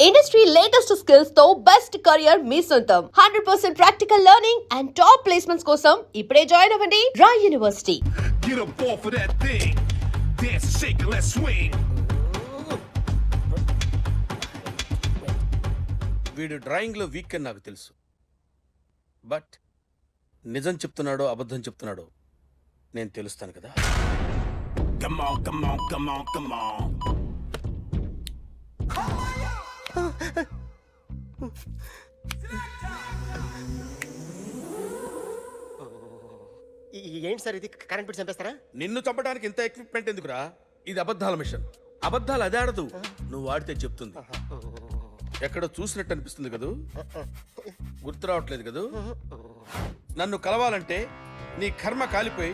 Industry latest skills తో best career మీ సొంతం 100% practical learning and top placements కోసం ఇప్పుడే జాయిన్ అవ్వండి Rai university. Get up off of that thing. Dance and shake and let's swing. వీడు డ్రాయింగ్లో వీక్ అని నాకు తెలుసు, బట్ నిజం చెప్తున్నాడో అబద్ధం చెప్తున్నాడో నేను తెలుస్తాను కదా. Come on, come on, come on, come on. ఏంటి సార్ ఇది? కరెంట్ బిల్ చంపేస్తారా? నిన్ను చంపడానికి ఇంత ఎక్విప్మెంట్ ఎందుకురా? ఇది అబద్ధాల మిషన్. అబద్ధాలు అది ఆడదు, నువ్వు ఆడితే చెప్తుంది. ఎక్కడో చూసినట్టు అనిపిస్తుంది కదూ, గుర్తు రావట్లేదు కదూ. నన్ను కలవాలంటే నీ కర్మ కాలిపోయి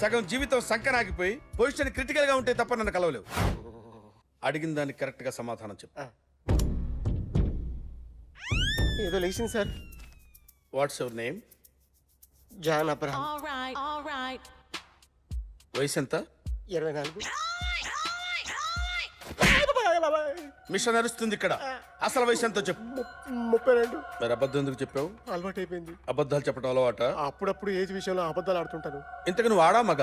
సగం జీవితం సంకనాగిపోయి పొజిషన్ క్రిటికల్ గా ఉంటే తప్ప నన్ను కలవలేవు. అడిగిన దానికి కరెక్ట్ గా సమాధానం చెప్పు. ఏదో లేచింది sir. What's your name? John Abraham. All right. వయసు ఎంత? 24. మిషన్ నడుస్తుంది ఇక్కడ. అసలు వయసు ఎంతో చెప్పు. 32. మరి అబద్ధం ఎందుకు చెప్పావు? అలవాటు అయిపోయింది. అబద్ధాలు చెప్పడం అలవాట? అప్పుడప్పుడు ఏజ్ విషయంలో అబద్ధాలు ఆడుతుంటాను. ఇంతకు నువ్వు ఆడా మగ?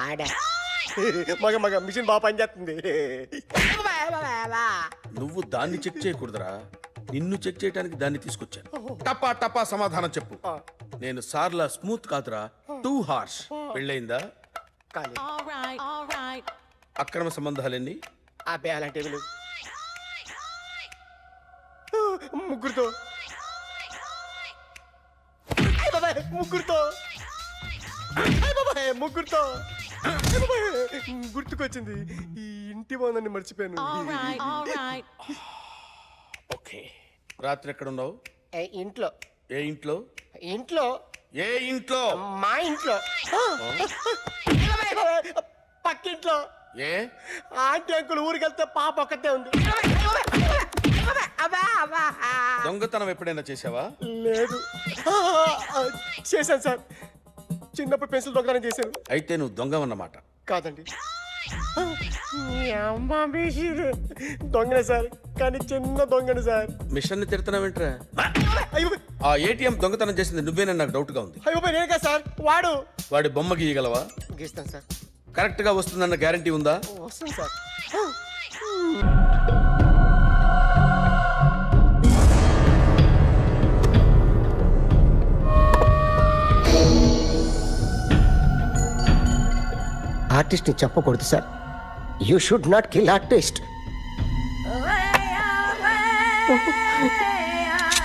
ఆడా. మగ మిషన్ బాగా పనిచేస్తుంది. నువ్వు దాన్ని చెక్ చేయకూడదురా, నిన్ను చెక్ చేయడానికి దాన్ని తీసుకొచ్చాను. టపా టపా సమాధానం చెప్పు. నేను సార్లా స్మూత్ కాదురా, టూ హార్ష్. పెళ్ళయిందా? కాలేదు. All right. అక్రమ సంబంధాలెన్ని? అబ్బే అలాంటి ఏమి లేవు. ముగ్గురుతో. ముగ్గురుతో గుర్తుకొచ్చింది. ఈ ఇంటి బాగుందని మర్చిపోయాను. All right. ఓకే. రాత్రి ఎక్కడ ఉన్నావు? ఇంట్లో. ఏ ఇంట్లో? ఇంట్లో. ఏ ఇంట్లో? మా ఇంట్లో. పక్కింట్లో. ఏ ఆంటీ అంకుల్ ఊరికి వెళ్తే పాప ఒక్కతే ఉంది. దొంగతనం ఎప్పుడైనా చేసావా? లేదు. చేశాను సార్. చిన్నప్పుడు పెన్సిల్ దొంగతనం చేశాను. అయితే నువ్వు దొంగవన్నమాట. కాదండి, దొంగనే సార్, కానీ చిన్న దొంగని సార్. మిషన్ ని తిడుతున్నావేంట్రా? అయ్యో ఆ ఏటీఎం దొంగతనం చేసింది నువ్వేనని నాకు డౌట్ గా ఉంది. అయ్యో నేనే కదా సార్. వాడి బొమ్మ గీయగలవా? గీస్తాను సార్. కరెక్ట్ గా వస్తుందన్న గ్యారంటీ ఉందా? వస్తుంది సార్. ఆర్టిస్ట్ ని చెప్పకూడదు sir. You should not kill artist.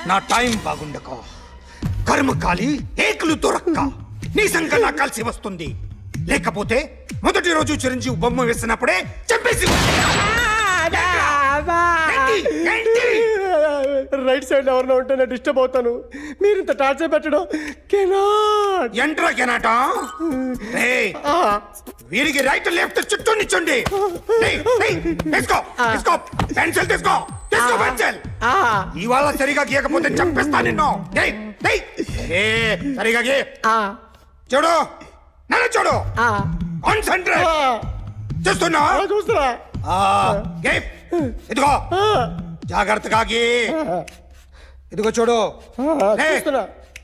నా టైం బాగుండకో, కర్మకాలి ఏకులు దొరక్క నీ సంకల్లా కలిసి వస్తుంది. లేకపోతే మొదటి రోజు చిరంజీవి బొమ్మ వేసినప్పుడే చంపేసి. రైట్ సైడ్ ఎవరినో ఉంటే నేను డిస్టర్బ్ అవుతాను. మీరు ఇంత టార్చర్ పెట్టడం కెనాట్. ఎంట్రా కెనాట. వీరికి రైట్ లెఫ్ట్ చుట్టూ నిచ్చండి. పెన్సిల్ తీసుకో, పెన్సిల్. ఇవాళ సరిగా గీయకపోతే చంపేస్తా నిన్ను. సరిగా గీ. చూడు, నన్ను చూడు. కాన్సంట్రేట్. చూస్తున్నా? చూస్తున్నా. ఇదిగో జాగ్రత్తగా గీ. ఇదిగో చూడు.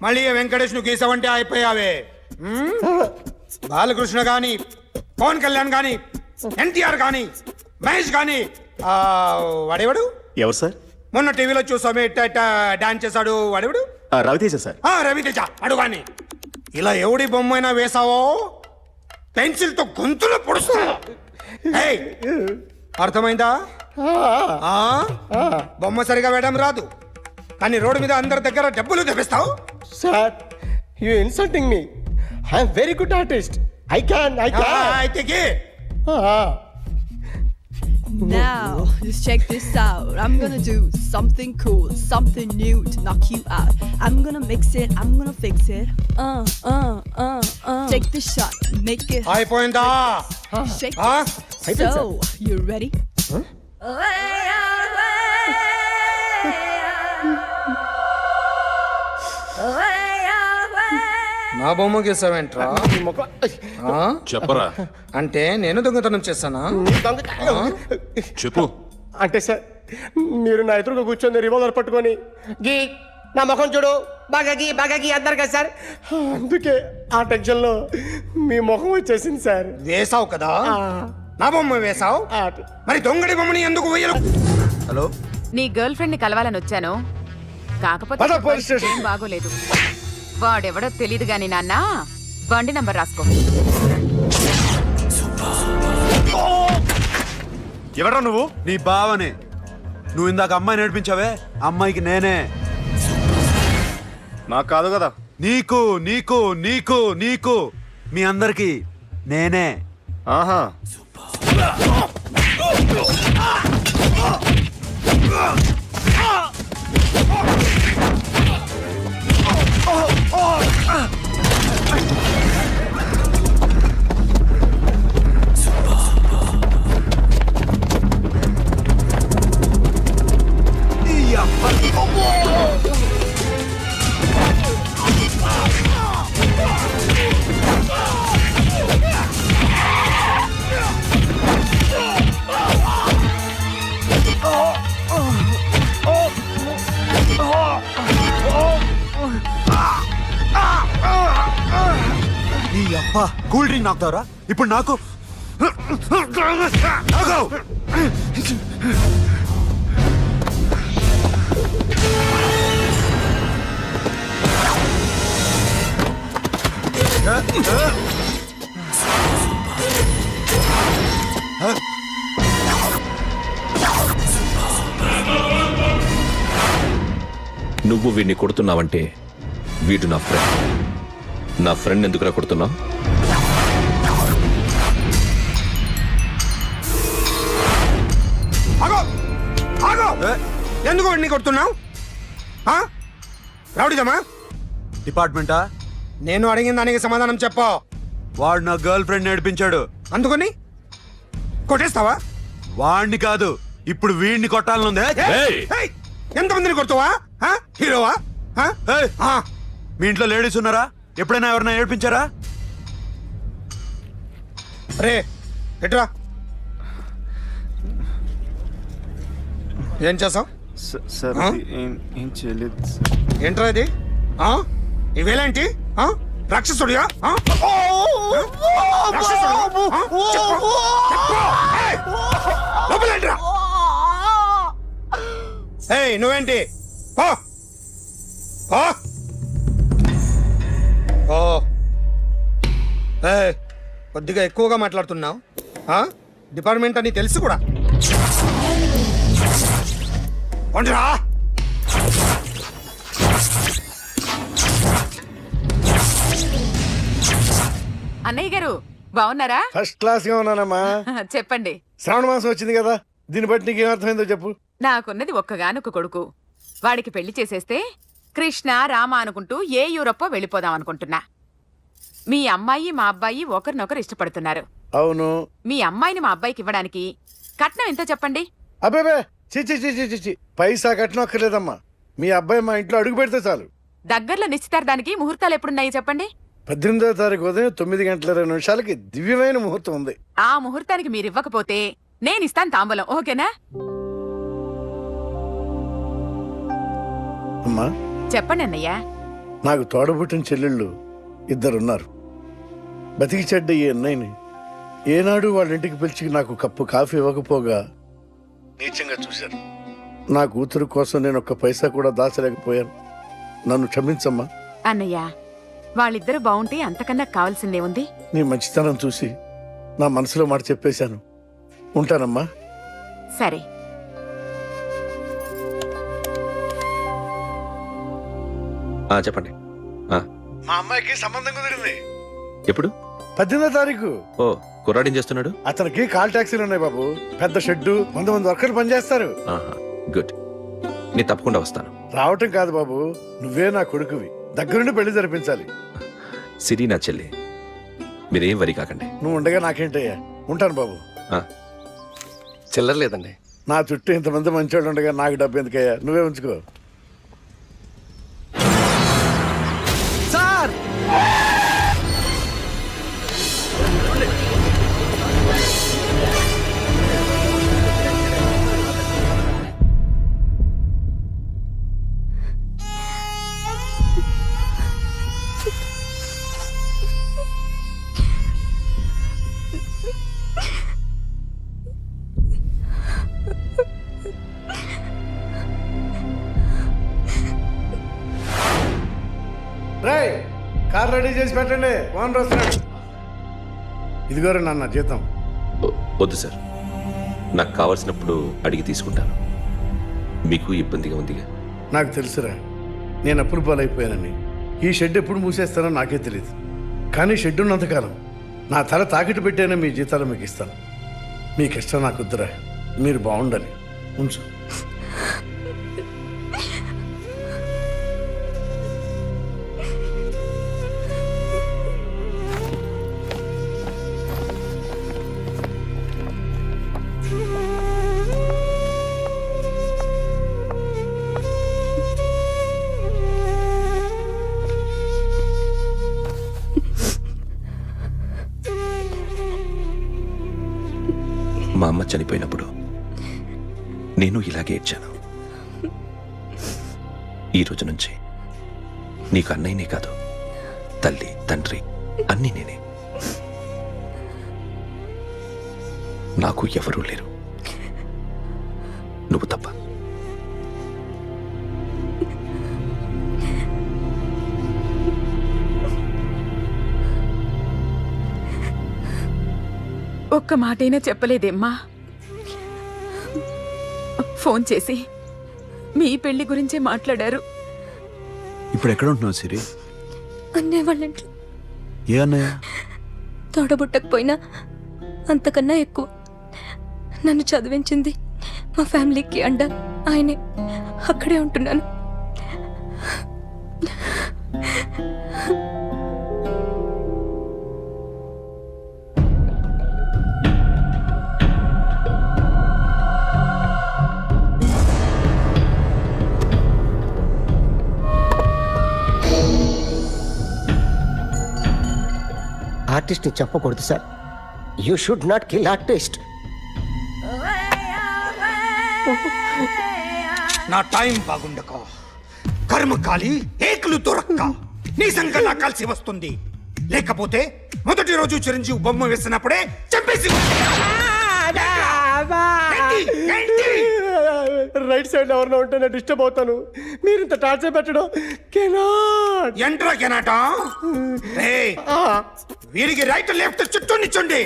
మళ్ళీ వెంకటేష్ ను గీసావంటే అయిపోయావే. బాలకృష్ణ గాని, పవన్ కళ్యాణ్ గాని, ఎన్టీఆర్ గాని, మహేష్ గాని, వాడేవాడు? ఎవరు సార్? మొన్న టీవీలో చూసామే డాన్స్ చేశాడు, వాడేవాడు? రవితేజ సార్. రవితేజ అడుగాని. ఇలా ఎవడి బొమ్మైనా వేసావో పెన్సిల్ తో గొంతులో పొడుస్తా. అర్థమైందా? బొమ్మ సరిగా వేయడం రాదు, కానీ రోడ్డు మీద అందరి దగ్గర డబ్బులు తెప్పిస్తావు. Sir, you insulting me. I'm very good artist. I can. అయితే గీ. Now, just check this out. I'm gonna do something cool, something new to knock you out. I'm gonna mix it, I'm gonna fix it. Take the shot, make it hot. అయిపోయిందా? Shake Huh? it. So, you ready? నా బొమ్మ గీసావేంట్రా? చెప్పరా. అంటే నేను దొంగతనం చేశానా? చెప్పు. అంటే సార్ మీరు నా ఎదురుగా కూర్చొని రివాల్వర్ పట్టుకొని గీ నా ముఖం చూడు బాగా గీ అన్నారు కదా సార్, అందుకే ఆ టెన్షన్లో మీ ముఖం వచ్చేసింది సార్. వేసావు కదా, నా బొమ్మ వేసావు, ఆ, మరి దొంగడి బొమ్మని ఎందుకు వేయరు? హలో, నీ గర్ల్ ఫ్రెండ్ ని కలవాలని వచ్చాను, కాకపోతే పద, నీ పోలీస్ పరిస్థితి స్టేషన్. ఏం బాగోలేదు. వాడెవడో తెలీదు గాని నాన్న, బండి నంబర్ రాసుకో. ఎవరా నువ్వు? నీ బావనే. నువ్వు ఇందాక అమ్మాయి నేర్పించావే, అమ్మాయికి నేనే. నాకు కాదు కదా. నీకు నీకు నీకు నీకు మీ అందరికి నేనే. ఆహా, నీ అబ్బా కూల్ డ్రింక్ నాకుతావరా ఇప్పుడు నాకు? ఆగు! నువ్వు వీడిని కొడుతున్నావంటే వీడు నా ఫ్రెండ్. నా ఫ్రెండ్ ఎందుకురా కొడుతున్నావు? ఆగో ఆగో, ఎందుకు వాడిని కొడుతున్నావు? రౌడీదమ్మా? డిపార్ట్మెంటా? నేను అడిగిన దానికి సమాధానం చెప్పు. వాడు నా గర్ల్ ఫ్రెండ్ నేర్పించాడు. అందుకని కొట్టేస్తావా? వాడిని కాదు, ఇప్పుడు వీడిని కొట్టాలనుందే. ఏయ్! ఏయ్, ఎంతమందిని కొడతావా? హీరోవా? ఏయ్! ఆ, మీ ఇంట్లో లేడీస్ ఉన్నారా? ఎప్పుడైనా ఎవరైనా ఏడ్పించారా? రే ఎట్రా, ఏం చేసావు? సార్ ఆ? ఏం చేయలేదు. ఏంట్రా ఇది? ఇవేలాంటి రాక్షసుడియా? రాక్షసుడియా? చెప్పు, చెప్పు. ఏయ్, లోపలేంట్రా? ఏయ్, నువ్వేంటి? పో, పో. ఓ, ఏయ్, కొద్దిగా ఎక్కువగా మాట్లాడుతున్నావు. డిపార్ట్మెంట్ అని తెలుసు కూడా. కొండ్రా. అన్నయ్య గారు బాగున్నారా? ఫస్ట్ క్లాస్ గా ఉన్నానమ్మా. చెప్పండి. శ్రావణ మాసం వచ్చింది కదా, దీన్ని బట్టి నీకు ఏమర్థమైందో చెప్పు. నాకున్నది ఒక్కగానొక్క కొడుకు. వాడికి పెళ్లి చేసేస్తే కృష్ణ రామ అనుకుంటూ ఏ యూరప్పో వెళ్ళిపోదాం అనుకుంటున్నా. మీ అమ్మాయి మా అబ్బాయి ఒకరినొకరు ఇష్టపడుతున్నారు. అవును. మీ అమ్మాయిని మా అబ్బాయికి ఇవ్వడానికి కట్నం ఎంతో చెప్పండి. అబ్బే చిచి పైసా కట్నం అక్కర్లేదమ్మా. మీ అబ్బాయి మా ఇంట్లో అడుగు పెడితే చాలు. దగ్గరలో నిశ్చితార్థానికి ముహూర్తాలు ఎప్పుడున్నాయి చెప్పండి. 18వ తారీఖు ఉదయం 9:20 దివ్యమైన ముహూర్తం ఉంది. ఆ ముహూర్తానికి మీరు ఇవ్వకపోతే నేనిస్తాను తాంబూలం, ఓకేనా? అమ్మా, చెప్పండి అన్నయ్య. నాకు తోడబుట్టిన చెల్లెళ్ళు ఇద్దరున్నారు. బతికి చెడ్డ ఈ అన్నయ్యని ఏనాడు వాళ్ళ ఇంటికి పిలిచి నాకు కప్పు కాఫీ ఇవ్వకపోగా నీచంగా చూశారు. నా కూతురు కోసం నేను ఒక్క పైసా కూడా దాచలేకపోయాను. నన్ను క్షమించమ్మా. అన్నయ్య, వాళ్ళిద్దరూ బావుంటే అంతకన్నా కావాల్సిందే ఉంది. నీ మంచితనం చూసి నా మనసులో మాట చెప్పేశాను. ఉంటానమ్మా. సరే. చెప్పండి. మా అమ్మాయికి సంబంధం కుదిరింది. ఎప్పుడు? 18వ తారీఖు. ఓ, కుర్రాడేం చేస్తున్నాడు? అతనికి కాల్ టాక్సీలు ఉన్నాయి బాబు. పెద్ద షెడ్డు, 100 మంది వర్కర్లు పనిచేస్తారు. ఆహా, గుడ్. నేను తప్పకుండా వస్తాను. రావటం కాదు బాబు, నువ్వే నా కొడుకువి. దగ్గరుండి పెళ్లి జరిపించాలి. సిరి నా చెల్లి, మీరేం వరి కాకండి. నువ్వు ఉండగా నాకేంటయ్యా. ఉంటాను బాబు. చిల్లర లేదండి. నా చుట్టూ ఇంతమంది మంచోళ్ళు ఉండగా నాకు డబ్బు ఎందుకయ్యా, నువ్వే ఉంచుకో. సార్ కార్ రెడీ చేసి పెట్టండి ఓనర్ వస్తున్నాడు. ఇదిగోరా నాన్న జీతం. వద్దు సార్, నాకు కావాల్సినప్పుడు అడిగి తీసుకుంటాను. మీకు ఇబ్బందిగా ఉందిగా? నాకు తెలుసురా, నేను అప్పుల పాలైపోయానని. ఈ షెడ్ ఎప్పుడు మూసేస్తానో నాకే తెలియదు. కానీ షెడ్ ఉన్నంతకాలం నా తల తాకిట్టు పెట్టైనా మీ జీతాలు మీకు ఇస్తాను. మీ కష్టం నాకు వద్దురా, మీరు బాగుండాలి. ఉంచు. మా అమ్మ చనిపోయినప్పుడు నేను ఇలాగే ఏడ్చాను. ఈ రోజు నుంచి నీకు అన్నయ్యనే కాదు, తల్లి తండ్రి అన్నీ నేనే. నాకు ఎవరూ లేరు, నువ్వు తప్ప. ఒక్క మాటైనా చెప్పలేదేమ్మా? ఫోన్ చేసి మీ పెళ్లి గురించే మాట్లాడారు. ఇప్పుడు ఎక్కడ ఉంటున్నావు సిరి? అన్నయ్య వాళ్ళ ఇంట్లో. ఏ అన్నయ్య? తోడబుట్టకపోయినా అంతకన్నా ఎక్కువ నన్ను చదివించింది మా ఫ్యామిలీకి అండ ఆయనే. అక్కడే ఉంటున్నాను. ఆర్టిస్ట్ని చెప్పకూడదు sir. You should not kill artist. నా టైం బాగుండకో, కర్మకాలి ఏకులు దొరక్క నీ సంకల్లా కలిసి వస్తుంది. లేకపోతే మొదటి రోజు చిరంజీవి బొమ్మ వేసినప్పుడే చంపేసి. రైట్ సైడ్ ఎవరినో ఉంటే నేను డిస్టర్బ్ అవుతాను. మీరు ఇంత టార్చర్ పెట్టడం కెనాట్. ఎంట్రా కెనాట. వీరికి రైట్ లెఫ్ట్ చుట్టూ నిచ్చండి.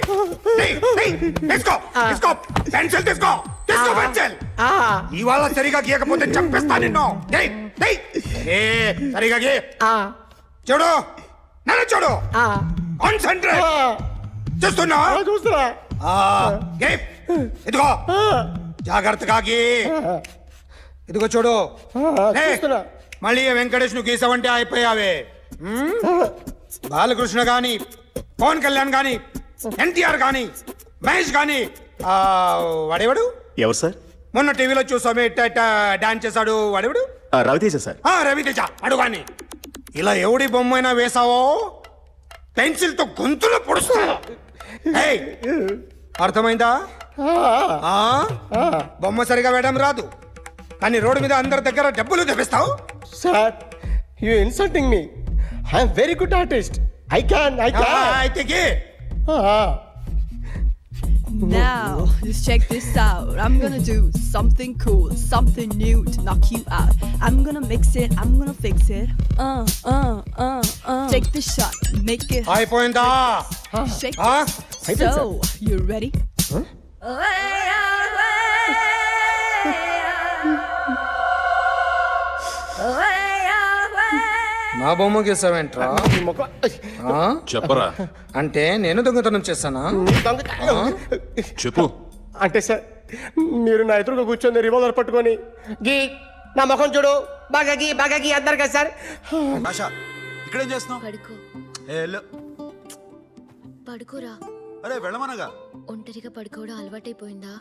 తీసుకో పెన్సిల్, తీసుకో పెన్సిల్. ఇవాళ సరిగా గీయకపోతే చంపేస్తా నిన్ను. సరిగా గీ. చూడు, నన్ను చూడు. కాన్సంట్రేట్. చూస్తున్నా? ఇదిగో జాగ్రత్తగా గీ. ఇదిగో చూడు. మళ్ళీ వెంకటేష్ ను గీసావంటే అయిపోయావే. బాలకృష్ణ గాని, పవన్ కళ్యాణ్ గాని, ఎన్టీఆర్ గాని, మహేష్ గాని, వాడేవాడు? ఎవరు సార్? మొన్న టీవీలో చూసామే డాన్స్ చేశాడు, వాడేవాడు? రవితేజ సార్. రవితేజ అడుగాని. ఇలా ఎవడి బొమ్మైనా వేసావో పెన్సిల్ తో గొంతులో పొడుస్తా. అర్థమైందా? బొమ్మ సరిగా వేయడం రాదు, కానీ రోడ్డు మీద అందరి దగ్గర డబ్బులు తెప్పిస్తావు. Sir, you insulting me. I'm very good artist. I can. అయితే గీ. Now, just check this out. I'm gonna do something cool, something new to knock you out. I'm gonna mix it, I'm gonna fix it. Take the shot, make it. అయిపోయిందా? Shake it. So, you ready? నా బొమ్మ గీసావేంట్రా? చెప్పరా. అంటే నేను దొంగతనం చేస్తానా? చెప్పు. అంటే సార్, మీరు నా ఎదురుగా కూర్చొని రివాల్వర్ పట్టుకొని గీ, నా ముఖం చూడు, బాగా గీ అన్నారు కదా సార్. ఆశా, ఇక్కడేం చేస్తున్నావు? పడుకో. పడుకోరా. అరే వెళ్ళమనగా. ఒంటరిగా పడుకోవడం అలవాటైపోయిందా?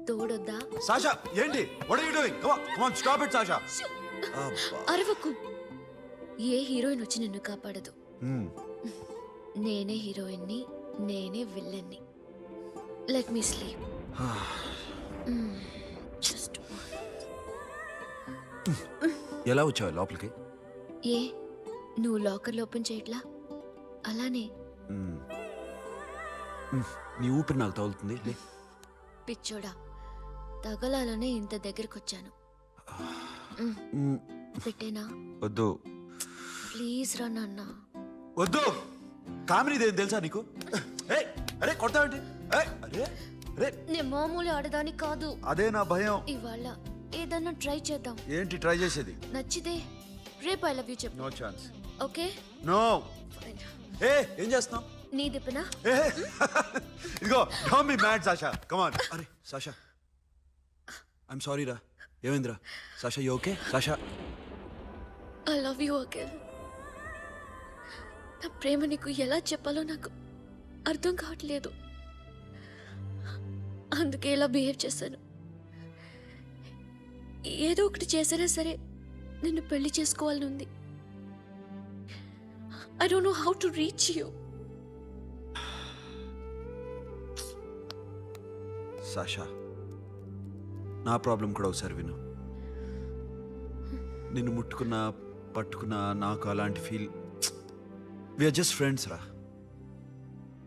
తోడొద్దా? సాషా, ఏంటి? What are you doing? Come on, stop it Sasha. అరవకు. ఏ హీరోయిన్ వచ్చి నిన్ను కాపాడదు. నేనే హీరోయిన్ని, నేనే విల్లన్ని. Let me sleep. జస్ట్ ఎలా వచ్చావు లోపలికి? ఏ నువ్వు లాకర్లో ఓపెన్ చేయట్లా? అలానే. నీ ఊపిరి నాకు తగులుతుంది. పిచ్చోడా, తగలాలనే ఇంత దగ్గరకొచ్చాను. పెట్టేనా? వద్దు ప్లీజ్ రా నాన్న. వద్దు. కామెడీదేం తెలుసా నీకు? ఏయ్, అరే కొడతావేంటి? ఏయ్, అరే అరే నేను మామూలు ఆడదాని కాదు. అదే నా భయం. ఇవాళ ఏదన్నా ట్రై చేద్దాం. ఏంటి ట్రై చేసేది? నచ్చితే రేపు ఐ లవ్ యూ చెప్పు. No chance. Okay no. ఏ ఏం చేస్తున్నావు? నీ దిప్పునా? ఇదిగో don't be mad Sasha. Come on. అరే సాషా, ఐఎమ్ సారీ రా. ఏమైందిరా? Sasha you okay? Sasha I love you again. నా ప్రేమ నీకు ఎలా చెప్పాలో నాకు అర్థం కావట్లేదు. అందుకే ఇలా బిహేవ్ చేశాను. ఏదో ఒకటి చేసినా సరే నిన్ను పెళ్లి చేసుకోవాలని ఉంది. I don't know how to reach you. Sasha, నా ప్రాబ్లం కూడా ఒకసారి విను. నిన్ను ముట్టుకున్నా పట్టుకున్నా నాకు అలాంటి ఫీల్. వీఆర్ జస్ట్ ఫ్రెండ్స్ రా.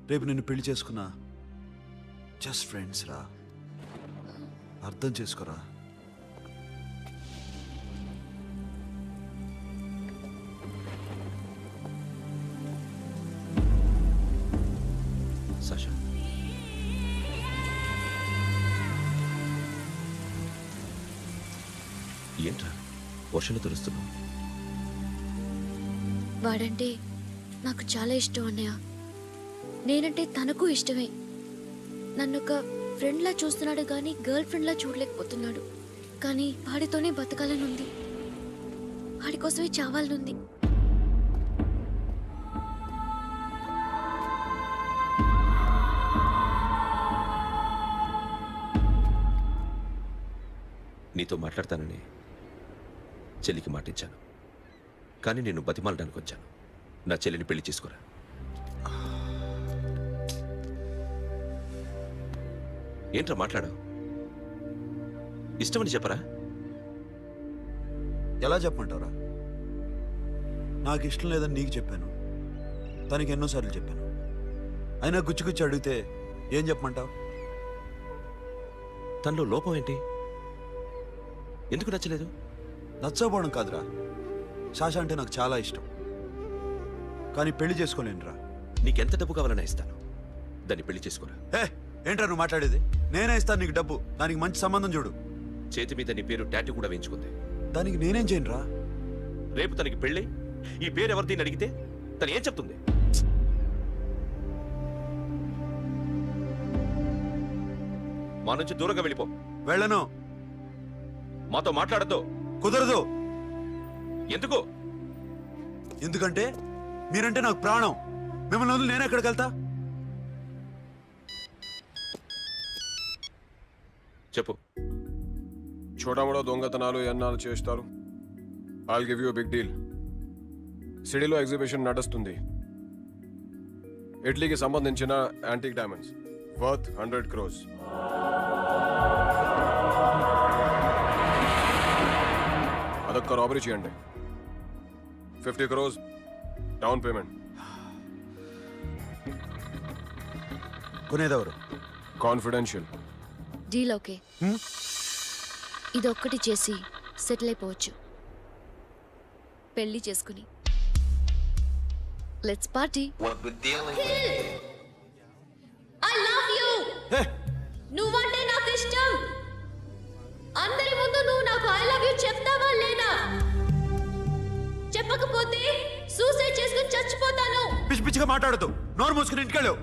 రేపు నిన్ను పెళ్లి చేసుకున్నా జస్ట్ ఫ్రెండ్స్ రా. అర్థం చేసుకోరా. సాషా, ఏంట్రా వర్షంలో తెలుస్తున్నావు? వాడంటే నాకు చాలా ఇష్టం అన్నయ్య. నేనంటే తనకు ఇష్టమే. నన్ను ఒక ఫ్రెండ్లా చూస్తున్నాడు కానీ గర్ల్ ఫ్రెండ్లా చూడలేకపోతున్నాడు. కానీ వాడితోనే బతకాలని ఉంది. వాడి కోసమే చావాలనుంది. నీతో మాట్లాడతానని చెల్లికి మాటించాను, కానీ నేను బతిమాలడానికి వచ్చాను. నా చెల్లిని పెళ్లి చేసుకోరా. ఏంట్రా మాట్లాడావు? ఇష్టమని చెప్పరా? ఎలా చెప్పమంటావురా? నాకు ఇష్టం లేదని నీకు చెప్పాను, తనకి ఎన్నోసార్లు చెప్పాను. అయినా గుచ్చి గుచ్చి అడిగితే ఏం చెప్పమంటావు? తనలో లోపం ఏంటి? ఎందుకు నచ్చలేదు? నచ్చకపోవడం కాదురా, సాషా అంటే నాకు చాలా ఇష్టం, కానీ పెళ్లి చేసుకోలేనురా. నీకెంత డబ్బు కావాలన్నా ఇస్తాను, దాన్ని పెళ్లి చేసుకోరా. ఏంట్రా నువ్వు మాట్లాడేది? నేనే ఇస్తాను నీకు డబ్బు, దానికి మంచి సంబంధం చూడు. చేతి మీద నీ పేరు టాటూ కూడా వేయించుకుంది. దానికి నేనేం చేయనురా? రేపు తనకి పెళ్ళి ఈ పేరు ఎవరిది అడిగితే తను ఏం చెప్తుంది? మా నుంచి దూరంగా వెళ్ళిపో. వెళ్ళను. మాతో మాట్లాడద్దు. కుదరదు. ఎందుకు? ఎందుకంటే మీరంటే నాకు ప్రాణం. మిమ్మల్ని వదిలి నేను ఎక్కడికి వెళ్తా? చెప్పు. చోటమోటో దొంగతనాలు ఎన్నాళ్ళు చేస్తారు? I'll give you big deal. సిటీలో ఎగ్జిబిషన్ నడుస్తుంది. ఇటలీకి సంబంధించిన యాంటిక్ డైమండ్స్ వర్త్ 100 crores. అదొక్క రాబరీ చేయండి. 50 crores డౌన్ పేమెంట్. కొనేదెవరు? కాన్ఫిడెన్షియల్. Deal okay. ఇదొక్కటి చేసి సెటిల్ అయిపోవచ్చు. పెళ్లి చేసుకుని let's party. I love you. నువ్వంటే నాకు ఇష్టం. అందరి ముందు నువ్వు నాకు ఐ లవ్ యు చెప్తావా లేదా? చెప్పకపోతే సూసైడ్ చేసుకుని చచ్చిపోతాను. పిచ్చి పిచ్చిగా మాట్లాడదు. నోరు మూసుకుని ఇంటికి వెళ్ళు.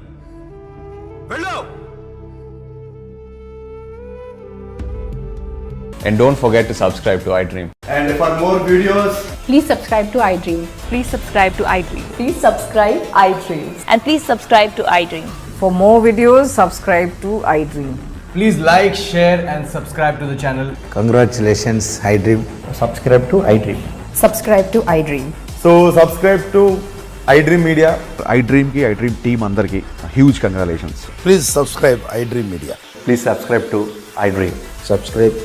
వెళ్ళు. And don't forget to subscribe to iDream. And for more videos, Please subscribe to iDream. Please subscribe to iDream. Please subscribe iDream. And please subscribe to iDream. For more videos, subscribe to iDream. please like, share and subscribe to the channel. Congratulations, iDream. Subscribe to iDream. Subscribe to iDream. So subscribe to iDream Media. iDream కి iDream team అందరికి huge congratulations. Please subscribe iDream media. Please subscribe to iDream. Subscribe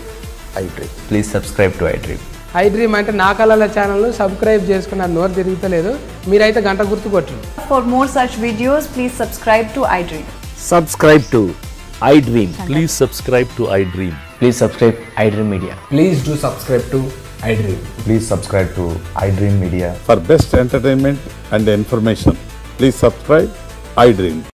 iDream. Please subscribe to iDream. iDream అంటే నా కళల channel subscribe చేసుకున్న నోరు తిరుగుతలేదు. మీరైతే గంట గుర్తు కొట్టండి. For more such videos, please subscribe to iDream. Subscribe to iDream. Please subscribe to iDream. Please subscribe iDream Media. Please do subscribe to iDream. Please subscribe to iDream Media. For best entertainment and information, please subscribe iDream.